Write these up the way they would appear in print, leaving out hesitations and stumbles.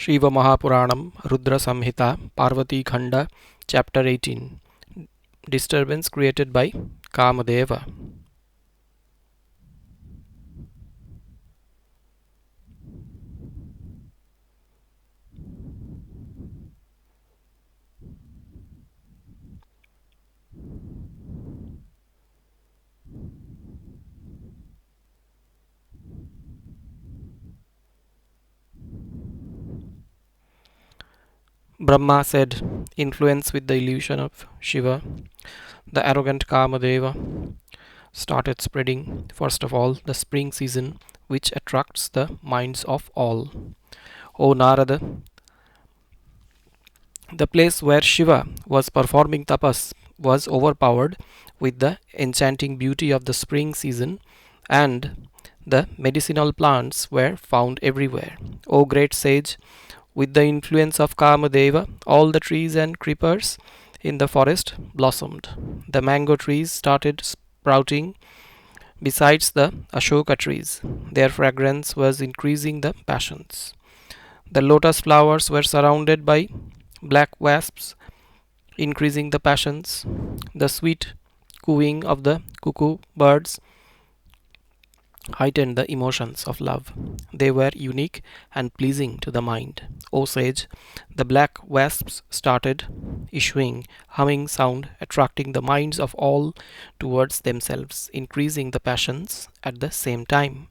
Shiva Mahapuranam, Rudra Samhita, Parvati Khanda, Chapter 18. Disturbance created by Kamadeva. Brahma said, influenced with the illusion of Shiva, the arrogant Kamadeva started spreading, first of all, the spring season, which attracts the minds of all. O Narada, the place where Shiva was performing tapas was overpowered with the enchanting beauty of the spring season, and the medicinal plants were found everywhere. O great sage, with the influence of Kamadeva, all the trees and creepers in the forest blossomed. The mango trees started sprouting besides the Ashoka trees. Their fragrance was increasing the passions. The lotus flowers were surrounded by black wasps, increasing the passions. The sweet cooing of the cuckoo birds heightened the emotions of love. They were unique and pleasing to the mind. O sage, the black wasps started issuing humming sound, attracting the minds of all towards themselves, increasing the passions at the same time.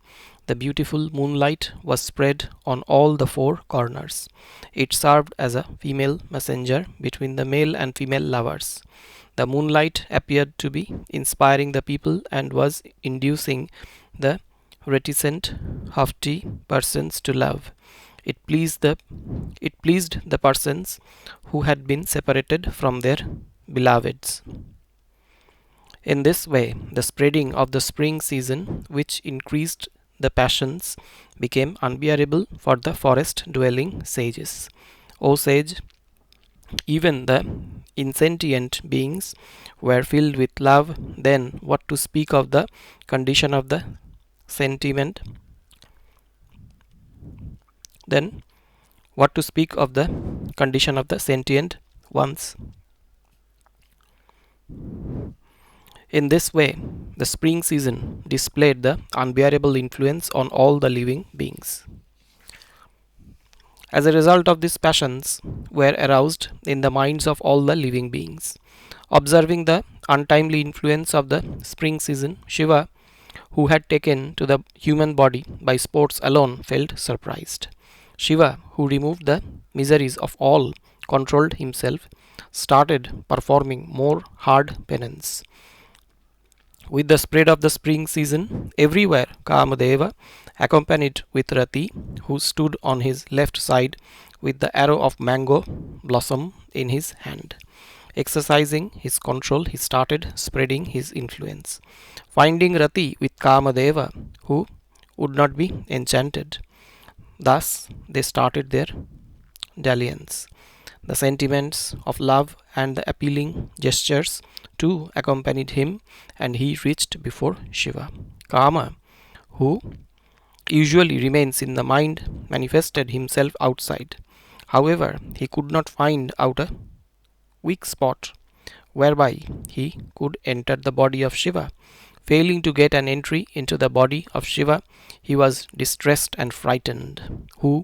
The beautiful moonlight was spread on all the four corners. It served as a female messenger between the male and female lovers. The moonlight appeared to be inspiring the people and was inducing the reticent, haughty persons to love. It pleased the persons who had been separated from their beloveds. In this way, the spreading of the spring season, which increased the passions, became unbearable for the forest dwelling sages. O sage, even the insentient beings were filled with love. Then what to speak of the condition of the sentiment? Then what to speak of the condition of the sentient ones? In this way, the spring season displayed the unbearable influence on all the living beings. As a result of these passions were aroused in the minds of all the living beings. Observing the untimely influence of the spring season, Shiva, who had taken to the human body by sports alone, felt surprised. Shiva, who removed the miseries of all, controlled himself, started performing more hard penance. With the spread of the spring season, everywhere Kamadeva, accompanied with Rati, who stood on his left side with the arrow of mango blossom in his hand. Exercising his control, he started spreading his influence. Finding Rati with Kamadeva, who would not be enchanted. Thus they started their dalliance. The sentiments of love and the appealing gestures too accompanied him, and he reached before Shiva. Kama, who usually remains in the mind, manifested himself outside. However, he could not find out a weak spot whereby he could enter the body of Shiva. Failing to get an entry into the body of Shiva, he was distressed and frightened. Who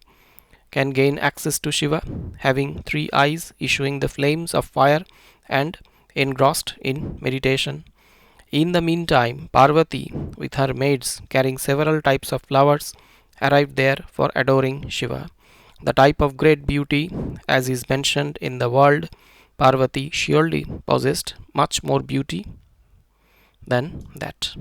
can gain access to Shiva, having three eyes issuing the flames of fire and engrossed in meditation? In the meantime, Parvati, with her maids carrying several types of flowers, arrived there for adoring Shiva. The type of great beauty, as is mentioned in the world, Parvati surely possessed much more beauty than that.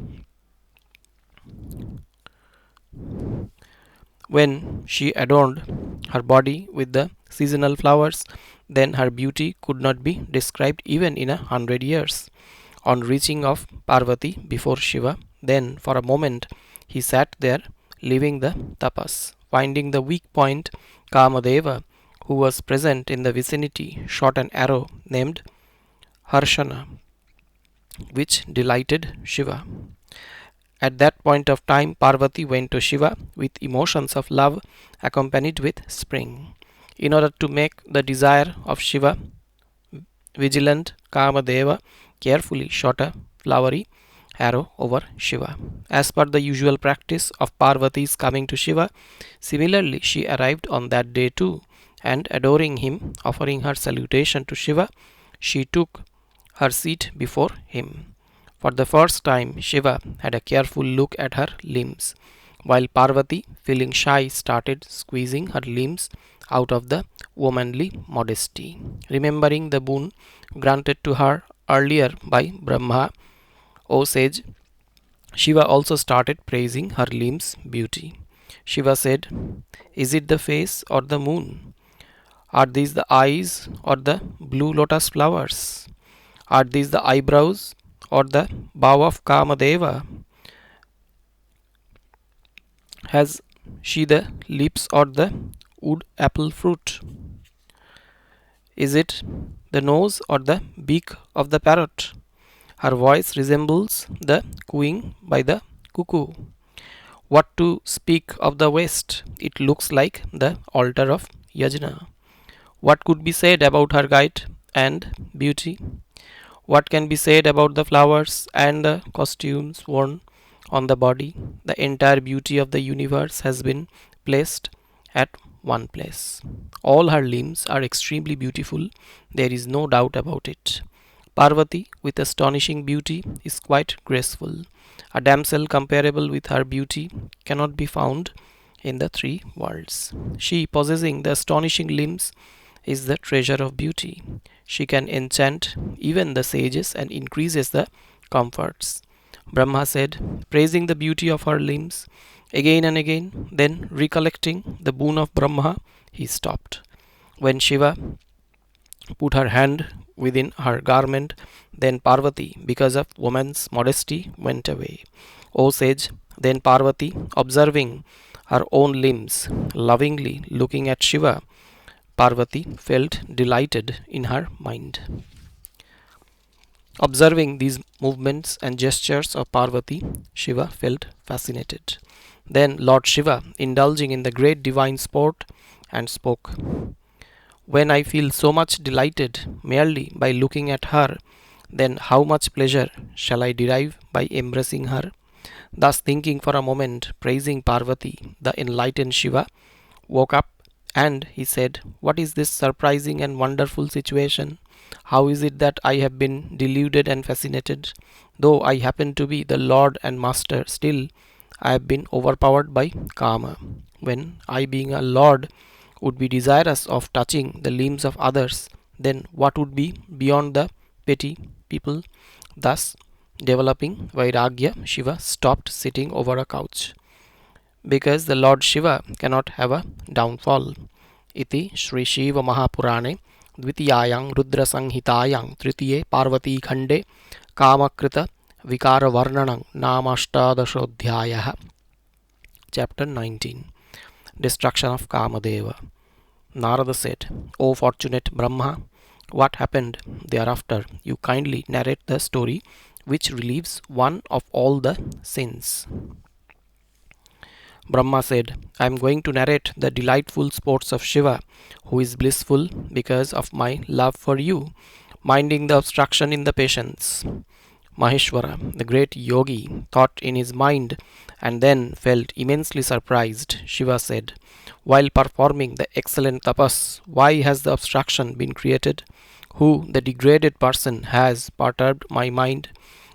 When she adorned her body with the seasonal flowers, then her beauty could not be described even in 100 years. On reaching of Parvati before Shiva, then for a moment he sat there leaving the tapas. Finding the weak point, Kamadeva, who was present in the vicinity, shot an arrow named Harshana, which delighted Shiva. At that point of time, Parvati went to Shiva with emotions of love accompanied with spring. In order to make the desire of Shiva vigilant, Kamadeva carefully shot a flowery arrow over Shiva. As per the usual practice of Parvati's coming to Shiva, similarly she arrived on that day too, and adoring him, offering her salutation to Shiva, she took her seat before him. For the first time, Shiva had a careful look at her limbs, while Parvati, feeling shy, started squeezing her limbs out of the womanly modesty. Remembering the boon granted to her earlier by Brahma, O sage, Shiva also started praising her limbs' beauty. Shiva said, "Is it the face or the moon? Are these the eyes or the blue lotus flowers? Are these the eyebrows or the bow of Kamadeva? Has she the lips or the wood apple fruit? Is it the nose or the beak of the parrot? Her voice resembles the cooing by the cuckoo. What to speak of the waist? It looks like the altar of Yajna. What could be said about her height and beauty? What can be said about the flowers and the costumes worn on the body? The entire beauty of the universe has been placed at one place. All her limbs are extremely beautiful, there is no doubt about it. Parvati, with astonishing beauty, is quite graceful. A damsel comparable with her beauty cannot be found in the three worlds. She, possessing the astonishing limbs, is the treasure of beauty. She can enchant even the sages and increases the comforts. Brahma said, praising the beauty of her limbs again and again, then recollecting the boon of Brahma, he stopped. When Shiva put her hand within her garment, then Parvati, because of woman's modesty, went away. O sage, then Parvati, observing her own limbs, lovingly looking at Shiva, Parvati felt delighted in her mind. Observing these movements and gestures of Parvati, Shiva felt fascinated. Then Lord Shiva, indulging in the great divine sport, and spoke, when I feel so much delighted merely by looking at her, then how much pleasure shall I derive by embracing her? Thus thinking for a moment, praising Parvati, the enlightened Shiva woke up and he said, what is this surprising and wonderful situation? How is it that I have been deluded and fascinated? Though I happen to be the Lord and Master, still I have been overpowered by Kama. When I, being a Lord, would be desirous of touching the limbs of others, then what would be beyond the petty people? Thus, developing Vairagya, Shiva stopped sitting over a couch. Because the Lord Shiva cannot have a downfall. Iti Shri Shiva Mahapurane Dvitiyayang Rudra Samhitayang Tritiye Parvati Khande Kamakrita Vikara Varnanang Namashtadashodhyayah. Chapter 19. Destruction of Kamadeva. Narada said, O fortunate Brahma, what happened thereafter? You kindly narrate the story which relieves one of all the sins. Brahma said, I am going to narrate the delightful sports of Shiva, who is blissful because of my love for you, minding the obstruction in the patients. Maheshwara, the great yogi, thought in his mind and then felt immensely surprised. Shiva said, while performing the excellent tapas, why has the obstruction been created? Who, the degraded person, has perturbed my mind?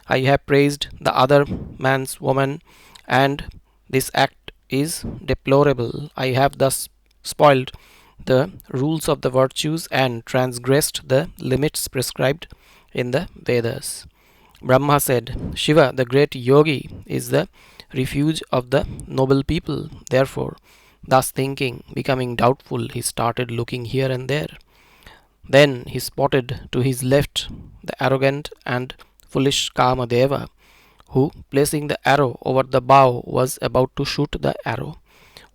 I have praised the other man's woman, and this act is deplorable. I have thus spoiled the rules of the virtues and transgressed the limits prescribed in the Vedas. Brahma said, Shiva, the great yogi, is the refuge of the noble people. Therefore, thus thinking, becoming doubtful, he started looking here and there. Then he spotted to his left the arrogant and foolish Kamadeva, who, placing the arrow over the bow, was about to shoot the arrow.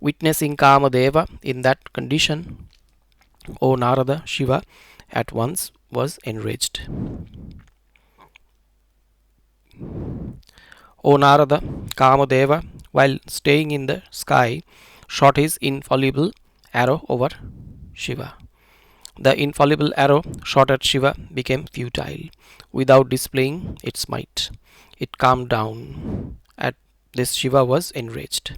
Witnessing Kamadeva in that condition, O Narada, Shiva at once was enraged. O Narada, Kamadeva, while staying in the sky, shot his infallible arrow over Shiva. The infallible arrow shot at Shiva became futile without displaying its might. It calmed down. At this, Shiva was enraged.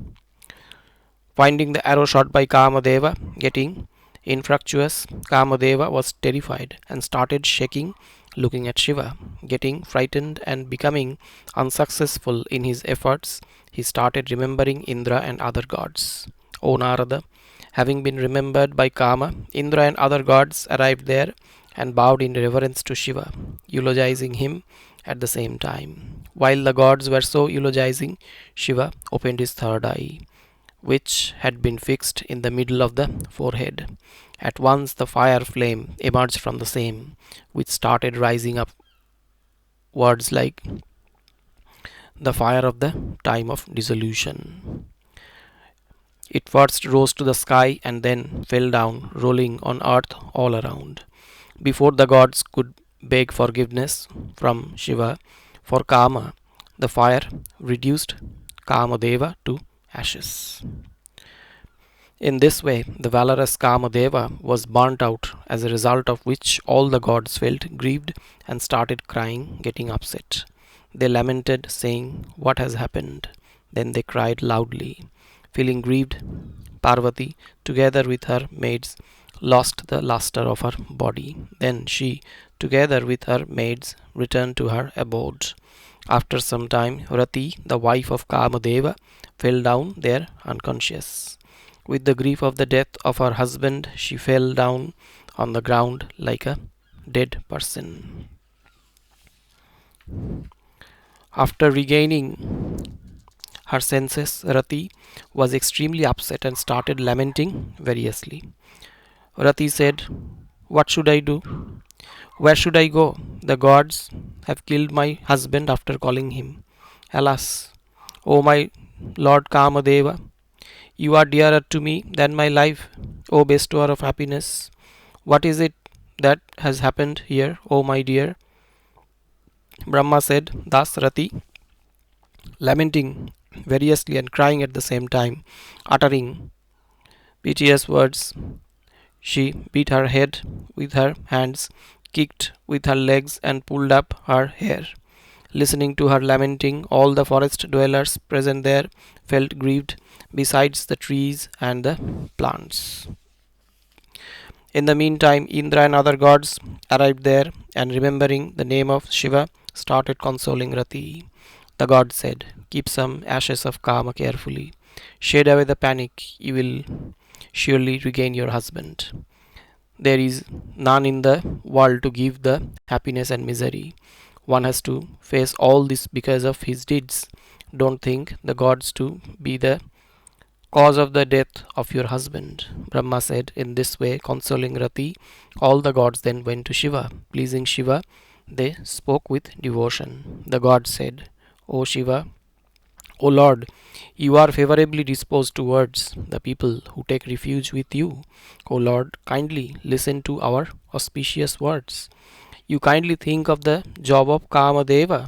Finding the arrow shot by Kamadeva getting infructuous, Kamadeva was terrified and started shaking, looking at Shiva. Getting frightened and becoming unsuccessful in his efforts, he started remembering Indra and other gods. O Narada, having been remembered by Kama, Indra and other gods arrived there and bowed in reverence to Shiva, eulogizing him at the same time. While the gods were so eulogizing, Shiva opened his third eye, which had been fixed in the middle of the forehead. At once the fire flame emerged from the same, which started rising up words like the fire of the time of dissolution. It first rose to the sky and then fell down, rolling on earth all around. Before the gods could beg forgiveness from Shiva for Kama, the fire reduced Kamadeva to ashes. In this way, the valorous Kamadeva was burnt out, as a result of which all the gods felt grieved and started crying, getting upset. They lamented, saying, "What has happened?" Then they cried loudly. Feeling grieved, Parvati, together with her maids, lost the luster of her body. Then she, together with her maids, returned to her abode. After some time, Rati, the wife of Kamadeva, fell down there unconscious. With the grief of the death of her husband, she fell down on the ground like a dead person. After regaining her senses, Rati was extremely upset and started lamenting variously. Rati said, "What should I do? Where should I go? The gods have killed my husband after calling him. Alas, O my Lord Kamadeva, you are dearer to me than my life, O bestower of happiness. What is it that has happened here, O my dear?" Brahma said, thus Rati, lamenting variously and crying at the same time, uttering piteous words. She beat her head with her hands, kicked with her legs, and pulled up her hair. Listening to her lamenting, all the forest dwellers present there felt grieved, besides the trees and the plants. In the meantime, Indra and other gods arrived there, and remembering the name of Shiva, started consoling Rati. The god said, "Keep some ashes of Kama carefully. Shade away the panic. You will surely regain your husband. There is none in the world to give the happiness and misery. One has to face all this because of his deeds. Don't think the gods to be the cause of the death of your husband." Brahma said. In this way, consoling Rati, all the gods then went to Shiva. Pleasing Shiva, they spoke with devotion. The god said, "O Shiva, O Lord, you are favorably disposed towards the people who take refuge with you. O Lord, kindly listen to our auspicious words. You kindly think of the job of Kamadeva.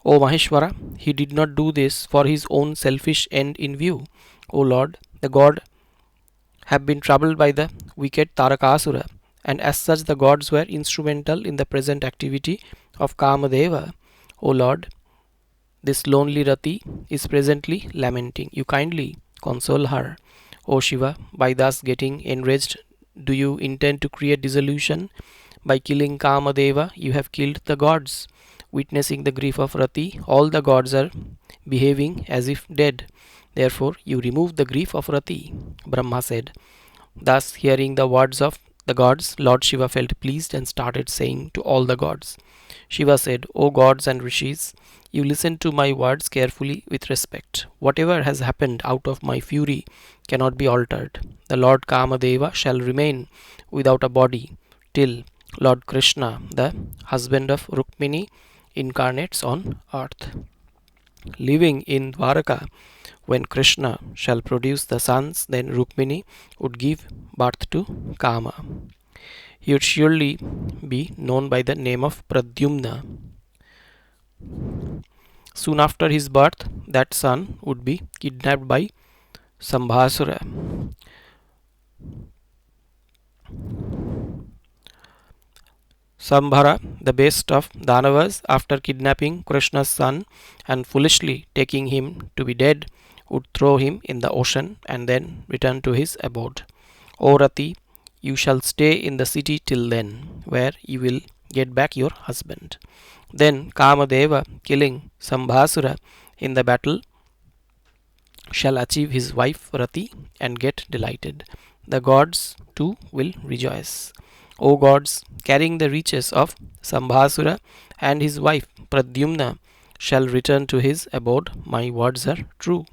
O Maheshwara, he did not do this for his own selfish end in view. O Lord, the god have been troubled by the wicked Tarakasura, and as such the gods were instrumental in the present activity of Kamadeva. O Lord, this lonely Rati is presently lamenting. You kindly console her. O Shiva, by thus getting enraged, do you intend to create dissolution? By killing Kamadeva, you have killed the gods. Witnessing the grief of Rati, all the gods are behaving as if dead. Therefore, you remove the grief of Rati." Brahma said. Thus, hearing the words of the gods, Lord Shiva felt pleased and started saying to all the gods. Shiva said, "O gods and rishis, you listen to my words carefully with respect. Whatever has happened out of my fury cannot be altered. The Lord Kamadeva shall remain without a body till Lord Krishna, the husband of Rukmini, incarnates on earth. Living in Dwaraka, when Krishna shall produce the sons, then Rukmini would give birth to Kama. He would surely be known by the name of Pradyumna. Soon after his birth, that son would be kidnapped by Sambhasura. Sambhara, the best of Danavas, after kidnapping Krishna's son and foolishly taking him to be dead, would throw him in the ocean and then return to his abode. O Rati, you shall stay in the city till then, where you will get back your husband. Then Kamadeva, killing Sambhasura in the battle, shall achieve his wife Rati and get delighted. The gods too will rejoice. O gods, carrying the riches of Sambhasura and his wife Pradyumna shall return to his abode. My words are true.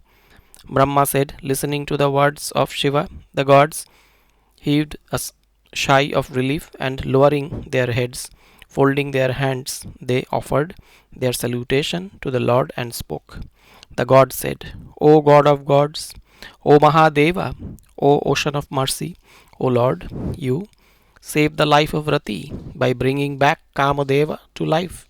Brahma said, listening to the words of Shiva, the gods heaved a sigh of relief and lowering their heads, folding their hands, they offered their salutation to the Lord and spoke. The god said, O God of gods, O Mahadeva, O ocean of mercy, O Lord, you saved the life of Rati by bringing back Kamadeva to life.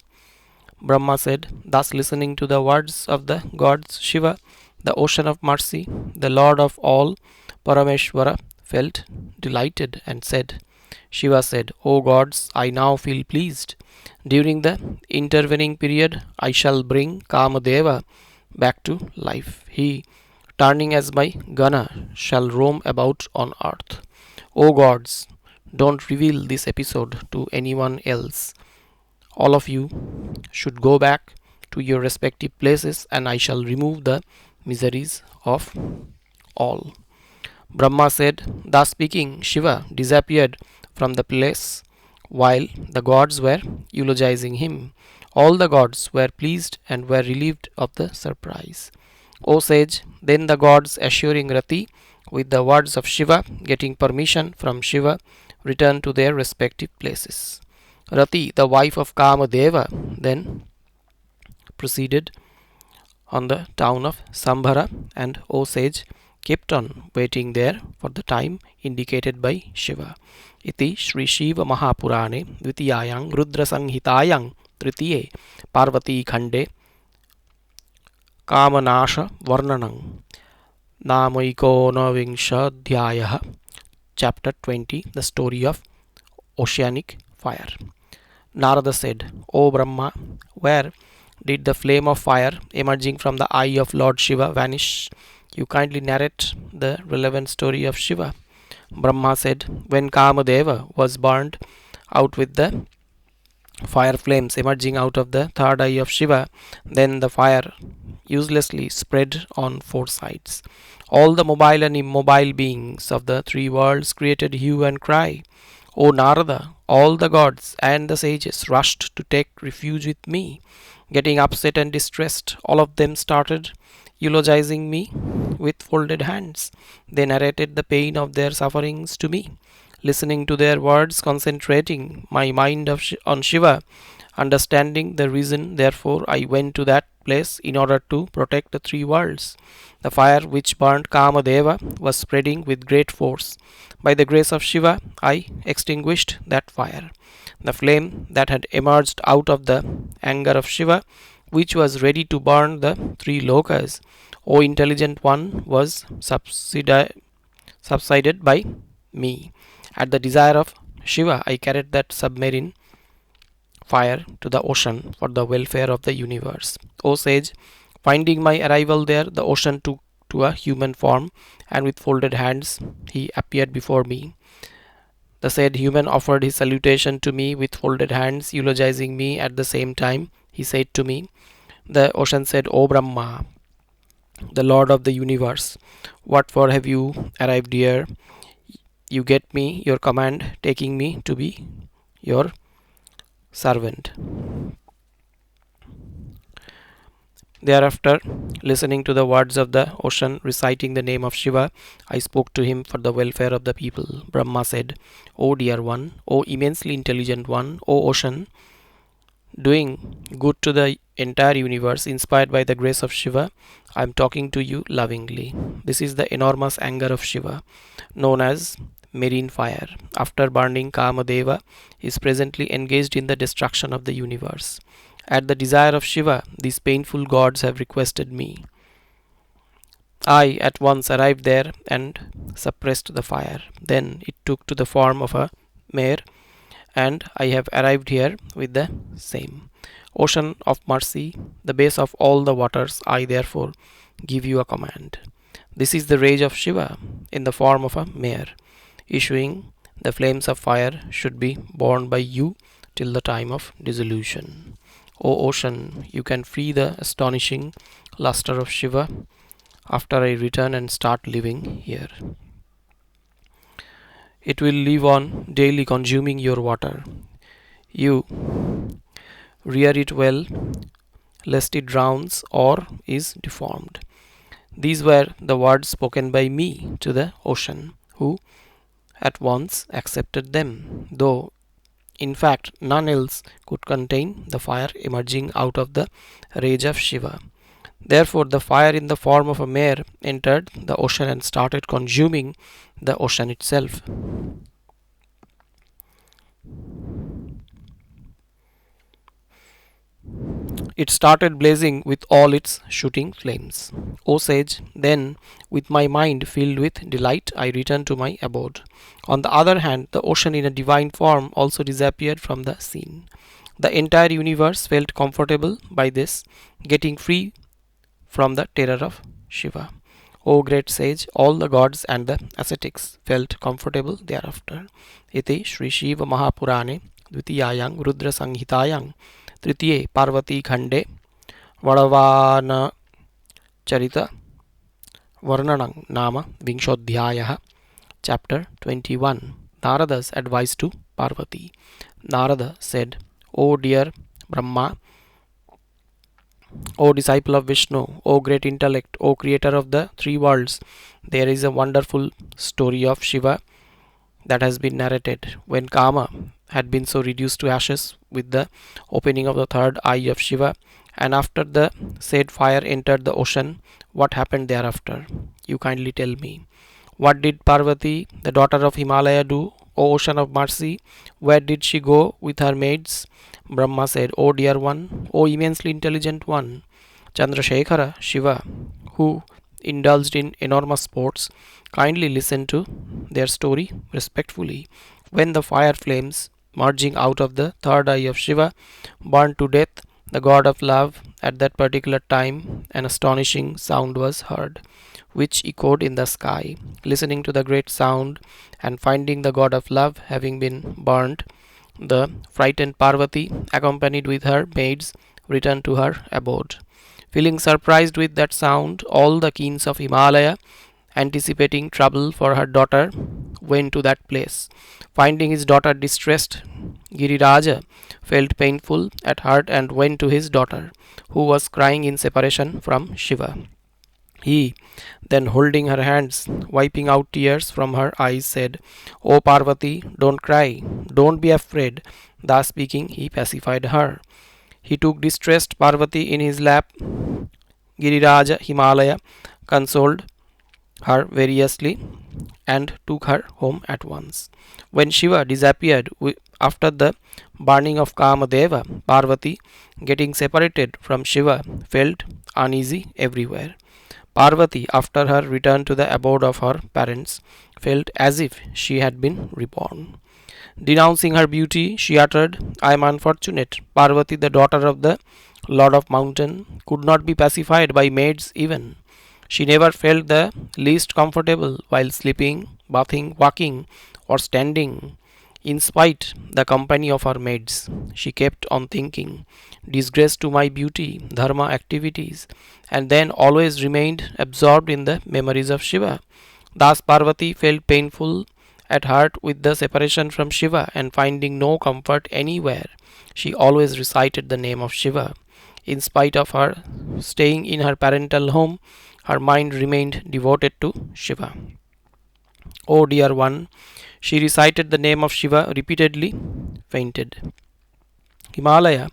Brahma said, thus listening to the words of the gods Shiva, the ocean of mercy, the Lord of all, Parameshwara, felt delighted and said, Shiva said, O gods, I now feel pleased. During the intervening period, I shall bring Kamadeva back to life. He, turning as my Gana, shall roam about on earth. O gods, don't reveal this episode to anyone else. All of you should go back to your respective places, and I shall remove the miseries of all. Brahma said, thus speaking, Shiva disappeared from the place while the gods were eulogizing him. All the gods were pleased and were relieved of the surprise. O sage, then the gods assuring Rati with the words of Shiva, getting permission from Shiva, returned to their respective places. Rati, the wife of Kamadeva, then proceeded on the town of Sambhara, and O sage kept on waiting there for the time indicated by Shiva. Iti Shri Shiva Mahapurane Dvitiyayang Rudra Samhitayang Tritiye Parvati Khande Kamanasha Varnanang Namaikonavingsha Chapter 20, the story of oceanic fire. Narada said, O Brahma, where did the flame of fire emerging from the eye of Lord Shiva vanish? You kindly narrate the relevant story of Shiva. Brahma said, when Kamadeva was burned out with the fire flames emerging out of the third eye of Shiva, then the fire uselessly spread on four sides. All the mobile and immobile beings of the three worlds created hue and cry. O Narada, all the gods and the sages rushed to take refuge with me. Getting upset and distressed, all of them started eulogizing me with folded hands. They narrated the pain of their sufferings to me. Listening to their words, concentrating my mind on Shiva, understanding the reason, therefore I went to that place in order to protect the three worlds. The fire which burnt Kamadeva was spreading with great force. By the grace of Shiva, I extinguished that fire. The flame that had emerged out of the anger of Shiva, which was ready to burn the three lokas, O intelligent one, was subsided by me. At the desire of Shiva, I carried that submarine fire to the ocean for the welfare of the universe. O sage, finding my arrival there, the ocean took to a human form, and with folded hands he appeared before me. The said human offered his salutation to me with folded hands, eulogizing me at the same time. He said to me, the ocean said, O Brahma, the Lord of the universe, what for have you arrived here? You get me your command, taking me to be your servant. Thereafter, listening to the words of the ocean reciting the name of Shiva, I spoke to him for the welfare of the people. Brahma said, O dear one, O immensely intelligent one, O ocean, doing good to the entire universe, inspired by the grace of Shiva, I am talking to you lovingly. This is the enormous anger of Shiva, known as marine fire. After burning Kamadeva, he is presently engaged in the destruction of the universe. At the desire of Shiva, these painful gods have requested me. I at once arrived there and suppressed the fire. Then it took to the form of a mare, and I have arrived here with the same. Ocean of mercy, the base of all the waters, I therefore give you a command. This is the rage of Shiva in the form of a mare, issuing the flames of fire should be borne by you till the time of dissolution. O ocean, you can free the astonishing luster of Shiva after I return and start living here. It will live on daily consuming your water. You rear it well, lest it drowns or is deformed. These were the words spoken by me to the ocean, who at once accepted them, though in fact none else could contain the fire emerging out of the rage of Shiva. Therefore, the fire in the form of a mare entered the ocean and started consuming the ocean itself. It started blazing with all its shooting flames. O sage, then, with my mind filled with delight, I returned to my abode. On the other hand, the ocean in a divine form also disappeared from the scene. The entire universe felt comfortable by this, getting free from the terror of Shiva. O great sage, all the gods and the ascetics felt comfortable thereafter. Iti Sri Shiva Mahapurane Dvitiyayang Rudra Samhitayang तृतीये पार्वती खंडे वणवान चरित वर्णनं नाम विंशोऽध्यायः. Chapter 21. Narada's advice to Parvati. Narada said, O dear Brahma, O disciple of Vishnu, O great intellect, O creator of the three worlds, there is a wonderful story of Shiva that has been narrated. When Kama had been so reduced to ashes with the opening of the third eye of Shiva, and after the said fire entered the ocean, what happened thereafter? You kindly tell me. What did Parvati, the daughter of Himalaya, do? O ocean of mercy, where did she go with her maids? Brahma said, O dear one, O immensely intelligent one, Chandrasekhara, Shiva, who indulged in enormous sports, kindly listen to their story respectfully. When the fire flames merging out of the third eye of Shiva burned to death the god of love, at that particular time an astonishing sound was heard, which echoed in the sky. Listening to the great sound and finding the god of love having been burnt, the frightened Parvati, accompanied with her maids, returned to her abode. Feeling surprised with that sound, all the kings of Himalaya, anticipating trouble for her daughter, went to that place. Finding his daughter distressed, Giriraja felt painful at heart and went to his daughter, who was crying in separation from Shiva. He, then holding her hands, wiping out tears from her eyes, said, O Parvati, don't cry, don't be afraid. Thus speaking, he pacified her. He took distressed Parvati in his lap. Giriraja Himalaya consoled her variously and took her home at once. When Shiva disappeared after the burning of Kamadeva, Parvati, getting separated from Shiva, felt uneasy everywhere. Parvati, after her return to the abode of her parents, felt as if she had been reborn. Denouncing her beauty, she uttered, I am unfortunate. Parvati, the daughter of the Lord of Mountain, could not be pacified by maids even. She never felt the least comfortable while sleeping, bathing, walking, or standing. In spite the company of her maids, she kept on thinking, disgrace to my beauty, dharma activities, and then always remained absorbed in the memories of Shiva. Thus Parvati felt painful at heart with the separation from Shiva, and finding no comfort anywhere, she always recited the name of Shiva. In spite of her staying in her parental home, her mind remained devoted to Shiva. O dear one, she recited the name of Shiva repeatedly, fainted. Himalaya,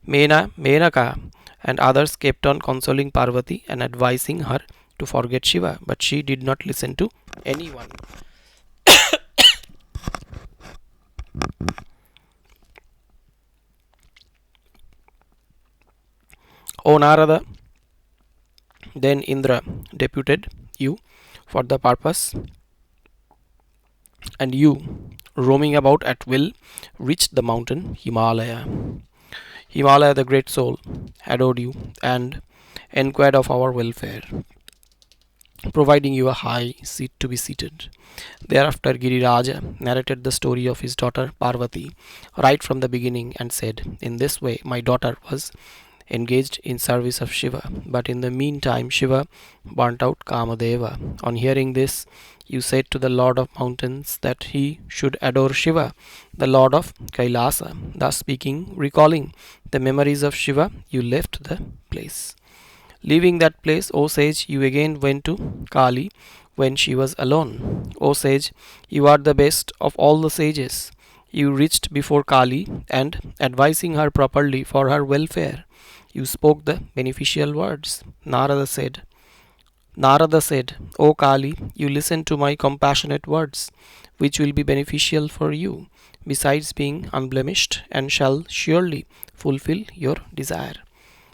Mena, Menaka, and others kept on consoling Parvati and advising her to forget Shiva, but she did not listen to anyone. O Narada, then Indra deputed you for the purpose, and you roaming about at will, reached the mountain Himalaya. Himalaya, the great soul, adored you and inquired of our welfare, providing you a high seat to be seated. Thereafter, Giriraja narrated the story of his daughter Parvati right from the beginning and said, "In this way, my daughter was engaged in service of Shiva, but in the meantime, Shiva burnt out Kamadeva. On hearing this, you said to the Lord of Mountains that he should adore Shiva, the Lord of Kailasa. Thus speaking, recalling the memories of Shiva, you left the place. Leaving that place, O sage, you again went to Kali when she was alone. O sage, you are the best of all the sages. You reached before Kali and, advising her properly for her welfare, you spoke the beneficial words. Narada said, O Kali, you listen to my compassionate words, which will be beneficial for you, besides being unblemished, and shall surely fulfill your desire.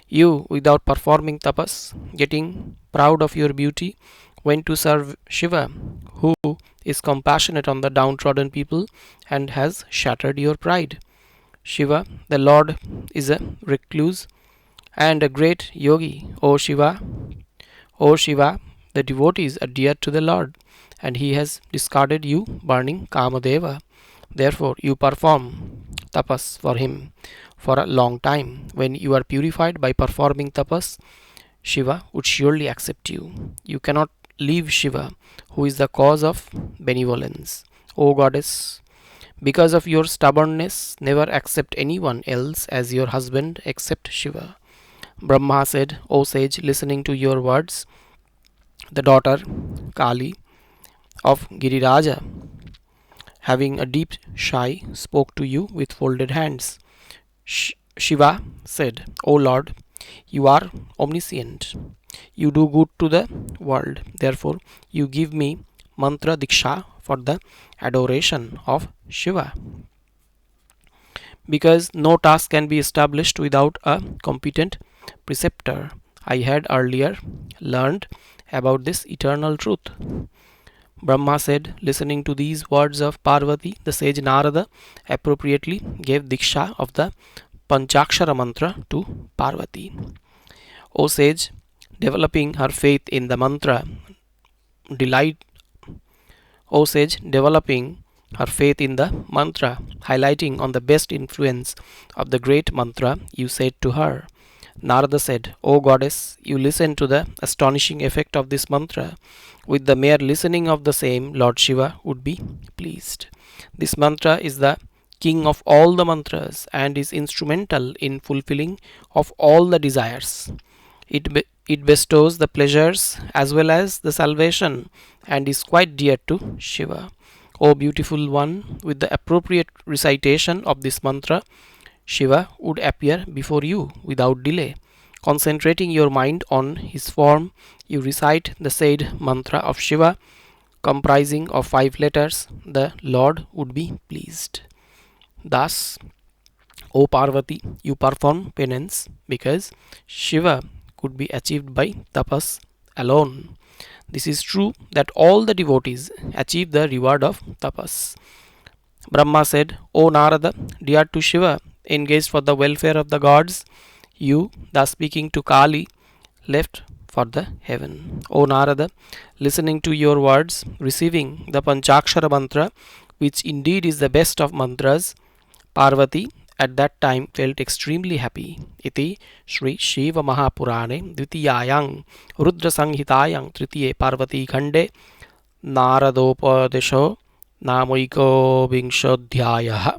You, without performing tapas, getting proud of your beauty, went to serve Shiva, who is compassionate on the downtrodden people and has shattered your pride. Shiva, the Lord, is a recluse and a great yogi. O Shiva, the devotees are dear to the Lord, and he has discarded you, burning Kamadeva. Therefore, you perform tapas for him for a long time. When you are purified by performing tapas, Shiva would surely accept you. You cannot leave Shiva, who is the cause of benevolence. O goddess, because of your stubbornness, never accept anyone else as your husband except Shiva. Brahma said, O sage, listening to your words, the daughter Kali of Giriraja, having a deep sigh, spoke to you with folded hands. Shiva said, O Lord, you are omniscient. You do good to the world. Therefore, you give me mantra diksha for the adoration of Shiva. Because no task can be established without a competent preceptor. I had earlier learned about this eternal truth. Brahma said, listening to these words of Parvati, the sage Narada appropriately gave diksha of the Panchakshara mantra to Parvati. O sage, developing her faith in the mantra, delight. O sage, developing her faith in the mantra, highlighting on the best influence of the great mantra, you said to her. Narada said, O goddess, you listen to the astonishing effect of this mantra. With the mere listening of the same, Lord Shiva would be pleased. This mantra is the king of all the mantras and is instrumental in fulfilling of all the desires. It bestows the pleasures as well as the salvation and is quite dear to Shiva. O beautiful one, with the appropriate recitation of this mantra, Shiva would appear before you without delay. Concentrating your mind on his form, you recite the said mantra of Shiva, comprising of 5 letters. The Lord would be pleased. Thus, O Parvati, you perform penance because Shiva could be achieved by tapas alone. This is true that all the devotees achieve the reward of tapas. Brahma said, O Narada, dear to Shiva, engaged for the welfare of the gods, you, thus speaking to Kali, left for the heaven. O Narada, listening to your words, receiving the Panchakshara mantra, which indeed is the best of mantras, Parvati at that time felt extremely happy. Iti Sri Shiva Purane Dvitiyayang Rudra Samhitayang Tritiye Parvati Khande Naradopadesho Namoiko Vingshodhyayah.